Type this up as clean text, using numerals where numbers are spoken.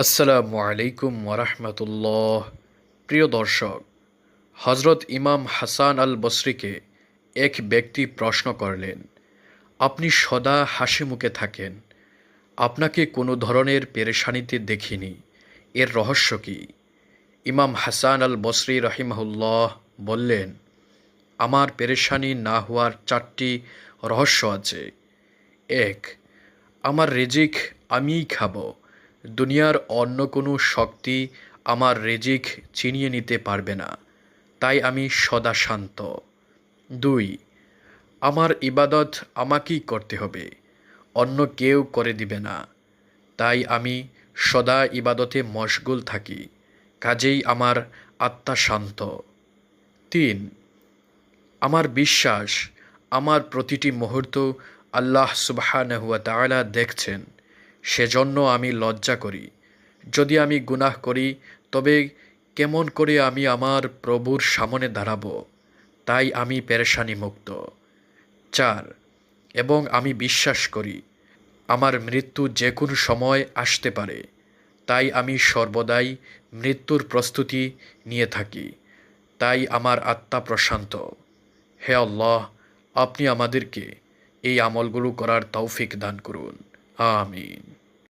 আসসালামু আলাইকুম ওরহমতুল্লাহ। প্রিয় দর্শক, হজরত ইমাম হাসান আল বসরিকে এক ব্যক্তি প্রশ্ন করলেন, আপনি সদা হাসি মুখে থাকেন, আপনাকে কোনো ধরনের পেরেশানিতে দেখিনি, এর রহস্য কী? ইমাম হাসান আল বসরি রহিমাহুল্লাহ বললেন, আমার পেরেশানি না হওয়ার 4টি রহস্য আছে। 1, আমার রিজিক আমিই খাব, দুনিয়ার অন্য কোনো শক্তি আমার রিজিক ছিনিয়ে নিতে পারবে না, তাই আমি সদা শান্ত। 2, আমার ইবাদত আমাকেই করতে হবে, অন্য কেউ করে দিবে না, তাই আমি সদা ইবাদতে মশগুল থাকি, কাজেই আমার আত্মা শান্ত। 3, আমার বিশ্বাস আমার প্রতিটি মুহূর্ত আল্লাহ সুবহানাহু ওয়া তাআলা দেখছেন, সেজন্য আমি লজ্জা করি। যদি আমি গুনাহ করি তবে কেমন করে আমি আমার প্রভুর সামনে দাঁড়াবো, তাই আমি পেরেশানি মুক্ত। 4, এবং আমি বিশ্বাস করি আমার মৃত্যু যে কোনো সময় আসতে পারে, তাই আমি সর্বদাই মৃত্যুর প্রস্তুতি নিয়ে থাকি, তাই আমার আত্মা প্রশান্ত। হে আল্লাহ, আপনি আমাদেরকে এই আমলগুলো করার তৌফিক দান করুন। আমিন।